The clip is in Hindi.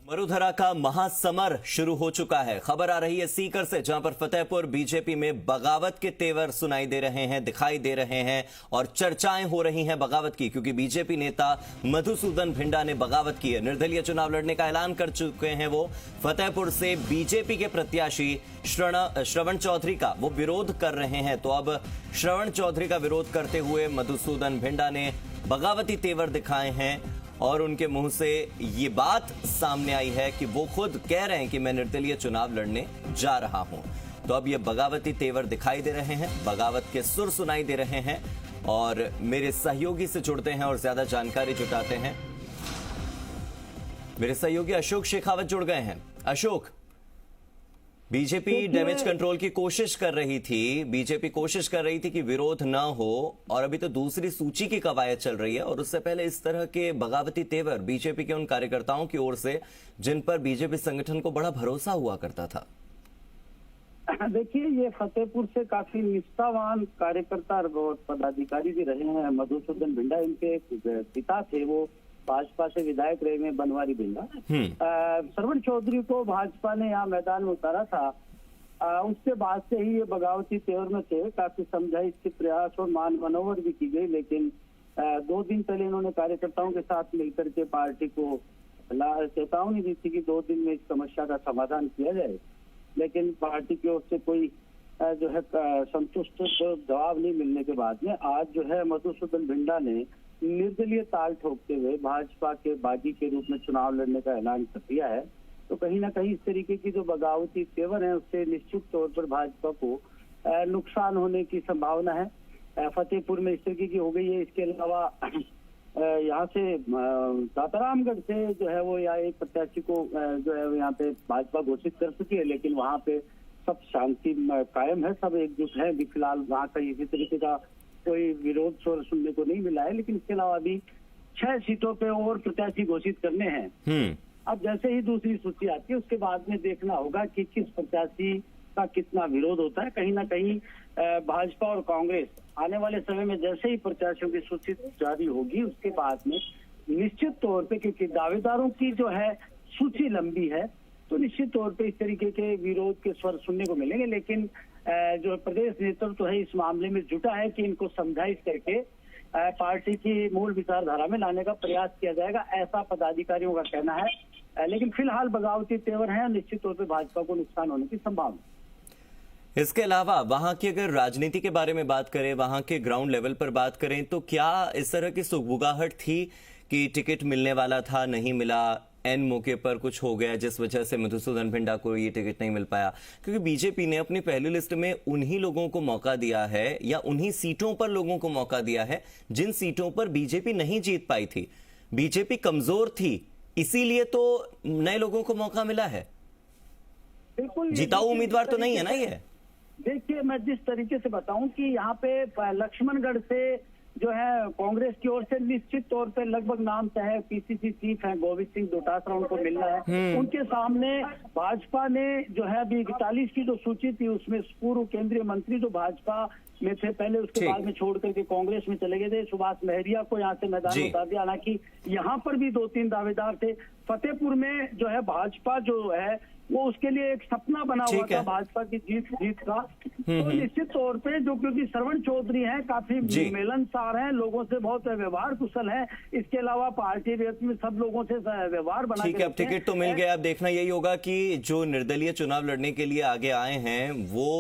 मरुधरा का महासमर शुरू हो चुका है। खबर आ रही है सीकर से, जहां पर फतेहपुर बीजेपी में बगावत के तेवर सुनाई दे रहे हैं, दिखाई दे रहे हैं और चर्चाएं हो रही हैं बगावत की, क्योंकि बीजेपी नेता मधुसूदन भिंडा ने बगावत की है। निर्दलीय चुनाव लड़ने का ऐलान कर चुके हैं वो। फतेहपुर से बीजेपी के प्रत्याशी श्रवण चौधरी का वो विरोध कर रहे हैं। तो अब श्रवण चौधरी का विरोध करते हुए मधुसूदन भिंडा ने बगावती तेवर दिखाए हैं और उनके मुंह से ये बात सामने आई है कि वो खुद कह रहे हैं कि मैं निर्दलीय चुनाव लड़ने जा रहा हूं। तो अब ये बगावती तेवर दिखाई दे रहे हैं, बगावत के सुर सुनाई दे रहे हैं और मेरे सहयोगी से जुड़ते हैं और ज्यादा जानकारी जुटाते हैं। मेरे सहयोगी अशोक शेखावत जुड़ गए हैं। अशोक, बीजेपी डैमेज कंट्रोल की कोशिश कर रही थी, बीजेपी कोशिश कर रही थी कि विरोध ना हो, और अभी तो दूसरी सूची की कवायद चल रही है और उससे पहले इस तरह के बगावती तेवर बीजेपी के उन कार्यकर्ताओं की ओर से जिन पर बीजेपी संगठन को बड़ा भरोसा हुआ करता था। देखिए, ये फतेहपुर से काफी निष्ठावान कार्यकर्ता और पदाधिकारी भी रहे हैं। मधुसूदन भिंडा इनके पिता थे, वो भाजपा से विधायक रहे हैं, बनवारी भिंडा। श्रवण चौधरी को भाजपा ने यहाँ मैदान में उतारा था, उसके बाद से ही ये बगावती तेवर में थे। काफी समझाइश के प्रयास और मान मनोवर भी की गई, लेकिन 2 दिन पहले इन्होंने कार्यकर्ताओं के साथ मिलकर के पार्टी को चेतावनी दी थी कि 2 दिन में इस समस्या का समाधान किया जाए, लेकिन पार्टी की ओर से कोई जो है संतुष्ट जवाब नहीं मिलने के बाद में आज जो है मधुसूदन भिंडा ने निर्दलीय ताल ठोकते हुए भाजपा के बागी के रूप में चुनाव लड़ने का ऐलान कर दिया है। तो कहीं ना कहीं इस तरीके की जो बगावती तेवर है उससे निश्चित तौर पर भाजपा को नुकसान होने की संभावना है। फतेहपुर में इस तरीके की हो गई है। इसके अलावा यहाँ से सासारामगढ़ से जो है वो यहाँ एक प्रत्याशी को जो है यहाँ पे भाजपा घोषित कर चुकी है, लेकिन वहाँ पे सब शांति कायम है, सब एकजुट है। अभी फिलहाल वहाँ का इसी तरीके का कोई विरोध स्वर सुनने को नहीं मिला है, लेकिन इसके अलावा अभी 6 सीटों पे और प्रत्याशी घोषित करने हैं। अब जैसे ही दूसरी सूची आती है उसके बाद में देखना होगा कि किस प्रत्याशी का कितना विरोध होता है। कहीं ना कहीं भाजपा और कांग्रेस आने वाले समय में जैसे ही प्रत्याशियों की सूची जारी होगी उसके बाद में निश्चित तौर पे, क्योंकि दावेदारों की जो है सूची लंबी है, तो निश्चित तौर पे इस तरीके के विरोध के स्वर सुनने को मिलेंगे। लेकिन जो प्रदेश नेतृत्व तो है इस मामले में जुटा है कि इनको समझाइश करके पार्टी की मूल विचारधारा में लाने का प्रयास किया जाएगा, ऐसा पदाधिकारियों का कहना है। लेकिन फिलहाल बगावती तेवर है, निश्चित तौर पर भाजपा को नुकसान होने की संभावना। इसके अलावा वहां की अगर राजनीति के बारे में बात करें, वहां के ग्राउंड लेवल पर बात करें, तो क्या इस तरह की सुगबुगाहट थी कि टिकट मिलने वाला था, नहीं मिला, एन मौके पर कुछ हो गया जिस वजह से मधुसूदन भिंडा को ये टिकट नहीं मिल पाया? क्योंकि बीजेपी ने अपनी पहली लिस्ट में उन्हीं लोगों को मौका दिया है या उन्हीं सीटों पर लोगों को मौका दिया है जिन सीटों पर बीजेपी नहीं जीत पाई थी। बीजेपी कमजोर थी, इसीलिए तो नए लोगों को मौका मिला है। बिल्कुल, जिताऊ उम्मीदवार तो नहीं है ना ये। देखिए, मैं जिस तरीके से बताऊं कि यहाँ पे लक्ष्मणगढ़ से जो है कांग्रेस की ओर से निश्चित तौर पे लगभग नाम तय है। पीसीसी चीफ है गोविंद सिंह डोटासरा, उनको मिलना है। उनके सामने भाजपा ने जो है अभी 41 की जो सूची थी उसमें पूर्व केंद्रीय मंत्री जो भाजपा में थे पहले, उसके बाद में छोड़ करके कांग्रेस में चले गए थे, सुभाष महरिया को यहाँ से मैदान में उतार दिया। हालांकि यहाँ पर भी 2-3 दावेदार थे। फतेहपुर में जो है भाजपा जो है वो उसके लिए एक सपना बना हुआ था भाजपा की जीत का। तो निश्चित तौर पे जो, क्योंकि श्रवण चौधरी हैं, काफी मिलनसार हैं, लोगों से बहुत व्यवहार कुशल है, इसके अलावा पार्टी में सब लोगों से व्यवहार बना। ठीक है, अब टिकट तो मिल गया। अब देखना यही होगा कि जो निर्दलीय चुनाव लड़ने के लिए आगे आए हैं वो